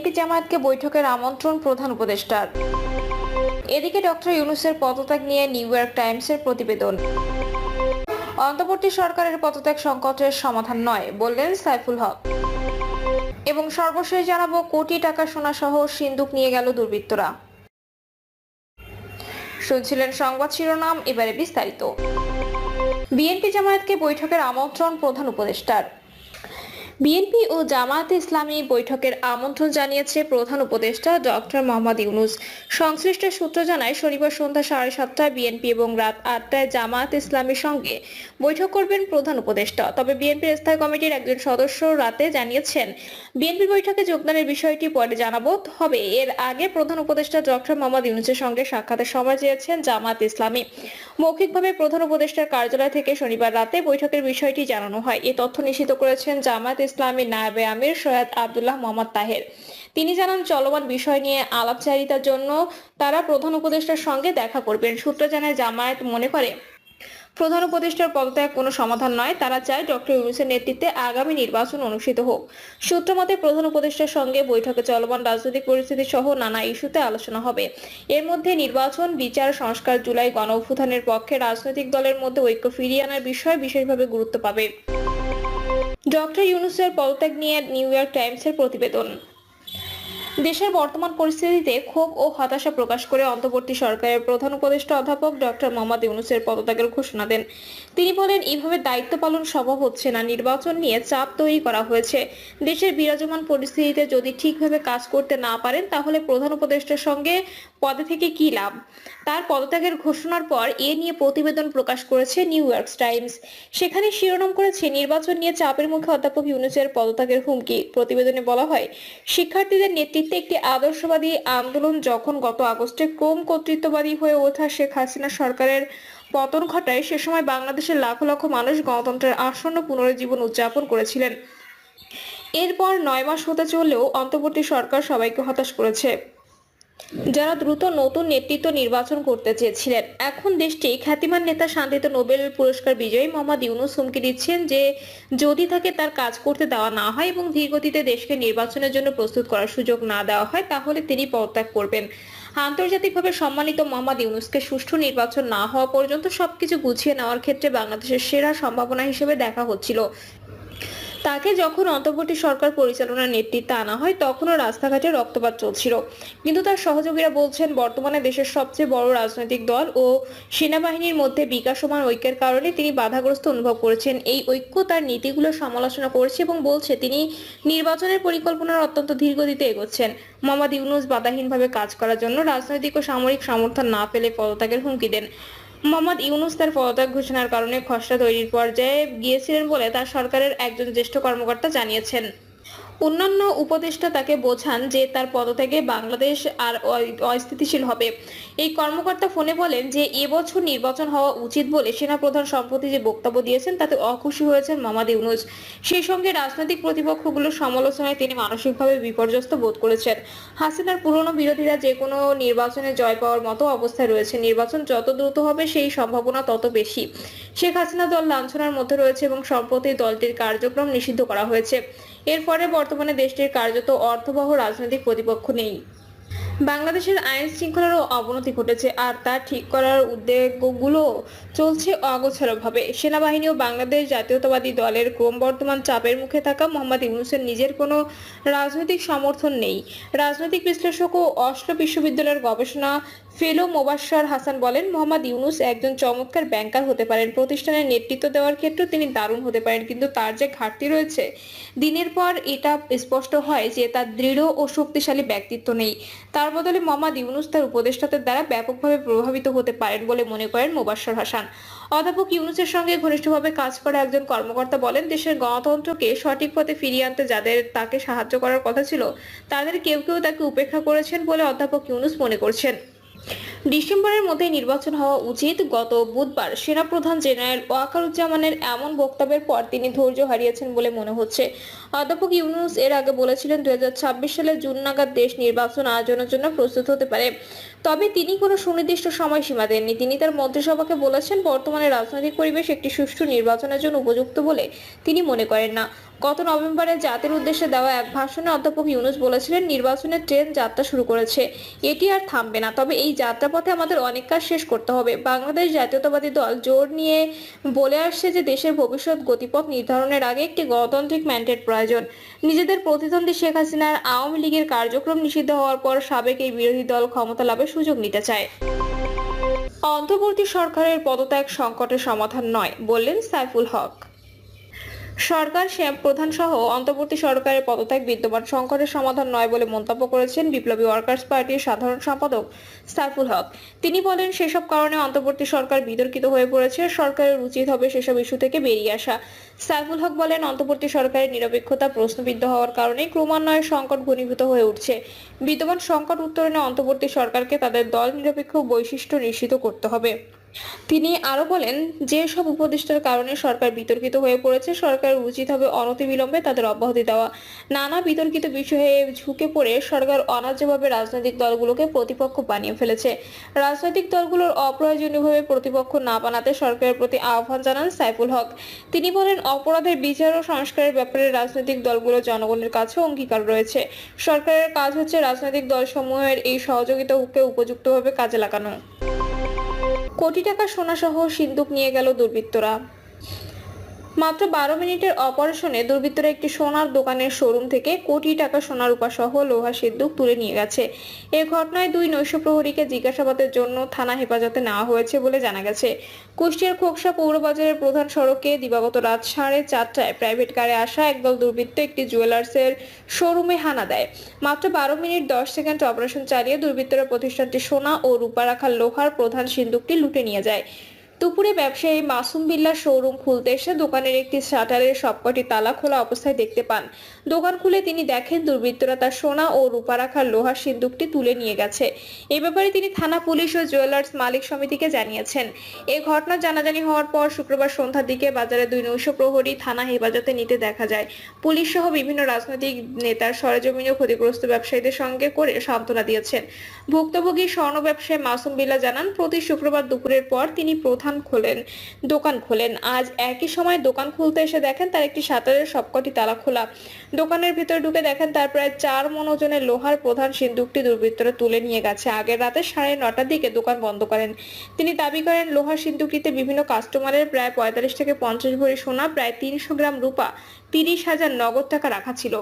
BNP জামায়াতকে বৈঠকের আমন্ত্রণ প্রধান উপদেষ্টার। এদিকে ডক্টর ইউনূসের পদত্যাগ নিয়ে নিউ ইয়র্ক টাইমসের প্রতিবেদন। অন্তর্বর্তী সরকারের পদত্যাগ সংকটের সমাধান নয় বললেন সাইফুল হক। এবং সর্বশেষ জানাবো, কোটি টাকা সোনা সহ সিন্দুক নিয়ে গেল দুর্বৃত্তরা। শুনছিলেন সংবাদ শিরোনাম, এবারে বিস্তারিত। বিএনপি জামায়াতকে বৈঠকের আমন্ত্রণ প্রধান উপদেষ্টার। বিএনপি ও জামায়াতে ইসলামী বৈঠকের আমন্ত্রণ জানিয়েছে প্রধান উপদেষ্টা ডক্টর মোহাম্মদ ইউনূস। সংশ্লিষ্ট সূত্র জানায়, শনিবার সন্ধ্যা 7:30টায় বিএনপি এবং রাত 8টায় জামায়াতে ইসলামীর সঙ্গে বৈঠক করবেন প্রধান উপদেষ্টা। তবে বিএনপির স্থায়ী কমিটির একজন সদস্য রাতে জানিয়েছেন, বিএনপি বৈঠকে যোগদানের বিষয়টি পরে জানাবো। হবে এর আগে প্রধান উপদেষ্টা ডক্টর মোহাম্মদ ইউনূসের সঙ্গে সাক্ষাতের সময় চেয়েছেন জামায়াতে ইসলামী। মৌখিকভাবে প্রধান উপদেষ্টার কার্যালয় থেকে শনিবার রাতে বৈঠকের বিষয়টি জানানো হয়। এ তথ্য নিশ্চিত করেছেন জামায়াতে ইসলামী নায়েবে আমির সৈয়দ আব্দুল্লাহ মোহাম্মদ তাহের। তিনি জানান, চলমান বিষয় নিয়ে আলাপচারিতার জন্য তারা প্রধান উপদেষ্টার সঙ্গে দেখা করবেন। সূত্র জানায়, জামায়াত মনে করে প্রধান উপদেষ্টার পদত্যাগ কোনো সমাধান নয়। তারা চায় ডক্টর ইউনূসের নেতৃত্বে আগামী নির্বাচন অনুষ্ঠিত হোক। সূত্র মতে, প্রধান উপদেষ্টার সঙ্গে বৈঠকে চলমান রাজনৈতিক পরিস্থিতি সহ নানা ইস্যুতে আলোচনা হবে। এর মধ্যে নির্বাচন, বিচার, সংস্কার, জুলাই গণ অভ্যুত্থানের পক্ষে রাজনৈতিক দলের মধ্যে ঐক্য ফিরিয়ে আনার বিষয় বিশেষভাবে গুরুত্ব পাবে। ডক্টর ইউনূসের পদত্যাগ নিয়ে নিউ ইয়র্ক টাইমসের প্রতিবেদন। দেশের বর্তমান পরিস্থিতিতে ক্ষোভ ও হতাশা প্রকাশ করে অন্তর্বর্তী সরকারের প্রধান উপদেষ্টা অধ্যাপক ডক্টর মোহাম্মদ ইউনূসের পদত্যাগের ঘোষণা দেন। তিনি বলেন, এভাবে দায়িত্ব পালন সম্ভব হচ্ছে না। নির্বাচন নিয়ে চাপ তৈরি করা হয়েছে। দেশের বিরাজমান পরিস্থিতিতে যদি ঠিকভাবে কাজ করতে না পারেন, তাহলে প্রধান উপদেষ্টার সঙ্গে পদে থেকে কি লাভ। তার পদত্যাগের ঘোষণার পর এ নিয়ে প্রতিবেদন প্রকাশ করেছে নিউ ইয়র্ক টাইমস। সেখানে শিরোনাম করেছে, নির্বাচন নিয়ে চাপের মুখে অধ্যাপক ইউনূসের পদত্যাগের হুমকি। প্রতিবেদনে বলা হয়, শিক্ষার্থীদের নেতৃত্বে একটি আদর্শবাদী আন্দোলন যখন গত আগস্টে ক্রম কর্তৃত্ববাদী হয়ে ওঠা শেখ হাসিনা সরকারের পতন ঘটায়, সে সময় বাংলাদেশের লাখ লাখ মানুষ গণতন্ত্রের আসন্ন পুনরুজ্জীবন উদযাপন করেছিলেন। এরপর 9 মাস হতে চললেও অন্তর্বর্তী সরকার সবাইকে হতাশ করেছে, যারা দ্রুত নতুন নেতৃত্ব নির্বাচন করতে চেয়েছিলেন। এখন দেশটি খ্যাতিমান নেতা, শান্তিতে নোবেল পুরস্কার বিজয়ী মোহাম্মদ ইউনূস হুমকি দিচ্ছেন যে যদি তাকে তার কাজ করতে দেওয়া না হয় এবং ধীরগতিতে দেশকে নির্বাচনের জন্য প্রস্তুত করার সুযোগ না দেওয়া হয়, তাহলে তিনি পদত্যাগ করবেন। আন্তর্জাতিকভাবে সম্মানিত মোহাম্মদ ইউনূসকে সুষ্ঠু নির্বাচন না হওয়া পর্যন্ত সবকিছু গুছিয়ে নেওয়ার ক্ষেত্রে বাংলাদেশের সেরা সম্ভাবনা হিসেবে দেখা হচ্ছিল। তাকে যখন অন্তর্বর্তী সরকার পরিচালনার নেতৃত্বে আনা হয়, তখনও রাস্তাঘাটে রক্তপাত চলছিল। কিন্তু তার সহযোগীরা বলছেন, বর্তমানে দেশের সবচেয়ে বড় রাজনৈতিক দল ও সেনাবাহিনীর মধ্যে বিকাশমান ঐক্যের কারণে তিনি বাধাগ্রস্ত অনুভব করেছেন। এই ঐক্য তার নীতিগুলো সমালোচনা করছে এবং বলছে তিনি নির্বাচনের পরিকল্পনার অত্যন্ত ধীরগতিতে এগোচ্ছেন। মোহাম্মদ ইউনূস বাধাহীনভাবে কাজ করার জন্য রাজনৈতিক ও সামরিক সমর্থন না পেলে পদত্যাগের হুমকি দেন। মোহাম্মদ ইউনূস তার পদত্যাগ ঘোষণার কারণে খসড়া তৈরির পর্যায়ে গিয়েছিলেন বলে তার সরকারের একজন জ্যেষ্ঠ কর্মকর্তা জানিয়েছেন। অন্যান্য উপদেষ্টা তাকে বোঝান যে তার পদত্যাগে বাংলাদেশ আর অস্থিতিশীল হবে। এই কর্মকর্তা ফোনে বলেন যে এবছর নির্বাচন হওয়া উচিত বলে সেনাপ্রধান সম্প্রতি যে বক্তব্য দিয়েছেন তাতে অখুশি হয়েছেন মোহাম্মদ ইউনূস। সেই সঙ্গে রাজনৈতিক প্রতিপক্ষগুলোর সমালোচনায় তিনি মানসিকভাবে বিপর্যস্ত বোধ করেছেন। হাসিনার পুরনো বিরোধীরা যে কোনো নির্বাচনে জয় পাওয়ার মতো অবস্থায় রয়েছে। নির্বাচন যত দ্রুত হবে সেই সম্ভাবনা তত বেশি। শেখ হাসিনা দল লাঞ্ছনার মধ্যে রয়েছে এবং সম্প্রতি দলটির কার্যক্রম নিষিদ্ধ করা হয়েছে। এর ফলে বর্তমানে দেশটির কার্যত অর্থবহ রাজনৈতিক প্রতিপক্ষ নেই। বাংলাদেশের আইন শৃঙ্খলারও অবনতি ঘটেছে, আর তা ঠিক করার উদ্যোগগুলো চলছে অগোছালোভাবে। সেনাবাহিনী ও বাংলাদেশ জাতীয়তাবাদী দলের ক্রমবর্ধমান চাপের মুখে থাকা মোহাম্মদ ইউনূসের নিজের কোনো রাজনৈতিক সমর্থন নেই। রাজনৈতিক বিশ্লেষক ও অস্লো বিশ্ববিদ্যালয়ের গবেষণা ফেলো মোবাশ্বের হাসান বলেন, মোহাম্মদ ইউনূস একজন চমৎকার ব্যাংকার হতে পারেন, প্রতিষ্ঠানের নেতৃত্ব দেওয়ার ক্ষেত্রে তিনি দারুণ হতে পারেন, কিন্তু তার যে ঘাটতি রয়েছে, দিনের পর এটা স্পষ্ট হয় যে তার দৃঢ় ও শক্তিশালী ব্যক্তিত্ব নেই। তার বদলে মোহাম্মদ ইউনূস তার উপদেষ্টাদের দ্বারা ব্যাপকভাবে প্রভাবিত হতে পারেন বলে মনে করেন মোবাশ্বের হাসান। অধ্যাপক ইউনূসের সঙ্গে ঘনিষ্ঠভাবে কাজ করা একজন কর্মকর্তা বলেন, দেশের গণতন্ত্রকে সঠিক পথে ফিরিয়ে আনতে যাদের তাকে সাহায্য করার কথা ছিল, তাদের কেউ কেউ তাকে উপেক্ষা করেছেন বলে অধ্যাপক ইউনূস মনে করছেন। ডিসেম্বরের মধ্যে নির্বাচন হওয়া উচিত। গত বুধবার সেনাপ্রধান জেনারেল ওয়াকারুজ্জামানের এমন বক্তব্যের পর তিনি ধৈর্য হারিয়েছেন বলে মনে হচ্ছে। অধ্যাপক ইউনূস এর আগে বলেছিলেন 2026 সালের জুন নাগাদ দেশ নির্বাচন আয়োজনের জন্য প্রস্তুত হতে পারে। তবে তিনি কোনো সুনির্দিষ্ট সময়সীমা দেননি। তিনি তার মন্ত্রিসভাকে বলেছেন, বর্তমানে রাজনৈতিক পরিবেশ একটি সুষ্ঠু নির্বাচনের জন্য উপযুক্ত বলে তিনি মনে করেন না। গত নভেম্বরে জাতির উদ্দেশ্যে দেওয়া এক ভাষণে অধ্যাপক ইউনূস বলেছিলেন, নির্বাচনের ট্রেন যাত্রা শুরু করেছে, এটি আর থামবে না। তবে এই যাত্রাপথে আমাদের অনেক কাজ শেষ করতে হবে। বাংলাদেশ জাতীয়তাবাদী দল জোর নিয়ে বলে আসছে যে দেশের ভবিষ্যৎ গতিপথ নির্ধারণের আগে একটি গণতান্ত্রিক ম্যান্ডেট প্রয়োজন। নিজেদের প্রতিদ্বন্দ্বী শেখ হাসিনার আওয়ামী লীগের কার্যক্রম নিষিদ্ধ হওয়ার পর সাবেক এই বিরোধী দল ক্ষমতা লাভের সুযোগ নিতে চায়। অন্তর্বর্তী সরকারের পদত্যাগ সংকটের সমাধান নয়, বললেন সাইফুল হক। সরকার প্রধান সহ অন্তর্বর্তী সরকারের পদত্যাগ বিদ্যমান সংকটের সমাধান নয় বলে মন্তব্য করেছেন বিপ্লবী ওয়ার্কার্স পার্টির সাধারণ সম্পাদক সাইফুল হক। তিনি বলেন, সেসব কারণে অন্তর্বর্তী সরকার বিতর্কিত হয়ে পড়েছে। সরকারের উচিত হবে সেসব ইস্যু থেকে বেরিয়ে আসা। সাইফুল হক বলেন, অন্তর্বর্তী সরকারের নিরপেক্ষতা প্রশ্নবিদ্ধ হওয়ার কারণে ক্রমান্বয়ে সংকট ঘনীভূত হয়ে উঠছে। বিদ্যমান সংকট উত্তরণে অন্তর্বর্তী সরকারকে তাদের দল নিরপেক্ষ বৈশিষ্ট্য নিশ্চিত করতে হবে। তিনি আরো বলেন, যে সব উপদেষ্টার কারণে সরকার বিতর্কিত হয়ে পড়েছে, সরকারের উচিত হবে অনতিবিলম্বে তাদের অব্যাহতি দেওয়া। নানা বিতর্কিত বিষয়ে ঝুঁকে পড়ে সরকার অন্যায্যভাবে রাজনৈতিক দলগুলোকে প্রতিপক্ষ বানিয়ে ফেলেছে। রাজনৈতিক দলগুলোর অপ্রয়োজনীয়ভাবে প্রতিপক্ষ না বানাতে সরকারের প্রতি আহ্বান জানান সাইফুল হক। তিনি বলেন, অপরাধের বিচার ও সংস্কারের ব্যাপারে রাজনৈতিক দলগুলো জনগণের কাছে অঙ্গীকার রয়েছে। সরকারের কাজ হচ্ছে রাজনৈতিক দলসমূহের এই সহযোগিতাকে উপযুক্তভাবে কাজে লাগানো। কোটি টাকা সোনাসহ সিন্দুক নিয়ে গেল দুর্বৃত্তরা। মাত্র 12 মিনিটের অপারেশনে দুর্বৃত্তরা একটি সোনার দোকানের শোরুম থেকে কোটি টাকা সোনা রূপা সহ লোহা সিন্দুক তুলে নিয়ে গেছে। এ ঘটনায় 2 নৈশ প্রহরীকে জিজ্ঞাসাবাদের জন্য থানা হেফাজতে নেওয়া হয়েছে বলে জানা গেছে। কুষ্টিয়ার খোকসা পৌরবাজারের প্রধান সড়কে দিবাগত রাত 4:30টায় প্রাইভেট কারে আসা একদল দুর্বৃত্ত একটি জুয়েলার্সের শোরুমে হানা দেয়। মাত্র 12 মিনিট 10 সেকেন্ড অপারেশন চালিয়ে দুর্বৃত্তরা প্রতিষ্ঠানটি সোনা ও রূপা রাখা লোহার প্রধান সিন্দুকটি লুটে নিয়ে যায়। দুপুরে ব্যবসায়ী মাসুম বিল্লাহ শোরুম খুলতে এসে দোকানের একটি শাটারের সবকটি তালা খোলা অবস্থায় দেখতে পান। দোকান খুলে তিনি দেখেন দুর্বৃত্তরা তার সোনা ও রূপা রাখার লোহার সিন্দুকটি তুলে নিয়ে গেছে। এ ব্যাপারে তিনি থানা পুলিশ ও জুয়েলার্স মালিক সমিতিকে জানিয়েছেন। এই ঘটনা জানাজানি হওয়ার পর শুক্রবার সন্ধ্যার দিকে বাজারে 2 নৈশ প্রহরী থানা হেফাজতে নিতে দেখা যায়। পুলিশ সহ বিভিন্ন রাজনৈতিক নেতার সরেজমিনে ক্ষতিগ্রস্ত ব্যবসায়ীদের সঙ্গে করে সান্ত্বনা দিয়েছেন। ভুক্তভোগী স্বর্ণ ব্যবসায়ী মাসুম বিল্লাহ জানান, প্রতি শুক্রবার দুপুরের পর তিনি দোকান খোলেন। আজ একই সময় দোকান খুলতে এসে দেখেন তার একটি শাটারের সবকটি তালা খোলা। দোকানের ভিতরে ঢুকে দেখেন তার প্রায় 4 মণ ওজনের লোহার প্রধান সিন্দুকটি দুর্বৃত্তরা তুলে নিয়ে গেছে। আগের রাতে 9:30টার দিকে দোকান বন্ধ করেন। তিনি দাবি করেন, লোহার সিন্দুকটিতে বিভিন্ন কাস্টমারের প্রায় 45 থেকে 50 ভরি সোনা, প্রায় 300 গ্রাম রূপা, 30,000 নগদ টাকা রাখা ছিল।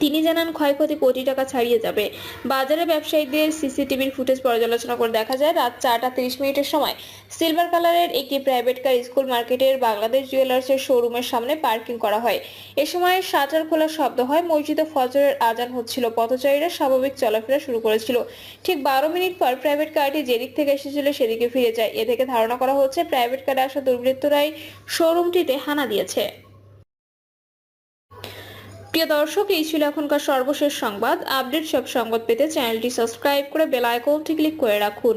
তিনি জানান, ক্ষয়ক্ষতি কোটি টাকা ছাড়িয়ে যাবে। বাজারে ব্যবসায়ীদের সিসিটিভির ফুটেজ পর্যালোচনা করে দেখা যায়, রাত 4:30 সময় সিলভার কালারের একটি প্রাইভেট কার স্কুল মার্কেটের বাংলাদেশ জুয়েলার্সের শোরুমের সামনে পার্কিং করা হয়। এ সময় শাটার খোলার শব্দ হয়। মসজিদে ফজরের আজান হচ্ছিল। পথচারীরা স্বাভাবিক চলাফেরা শুরু করেছিল। ঠিক 12 মিনিট পর প্রাইভেট কারটি যেদিক থেকে এসেছিল সেদিকে ফিরে যায়। এ থেকে ধারণা করা হচ্ছে প্রাইভেট কারে আসা দুর্বৃত্তরাই শোরুমটিতে হানা দিয়েছে। প্রিয় দর্শক, এই ছিল এখনকার সর্বশেষ সংবাদ। আপডেট সব সংবাদ পেতে চ্যানেলটি সাবস্ক্রাইব করে বেল আইকনটি ক্লিক করে রাখুন।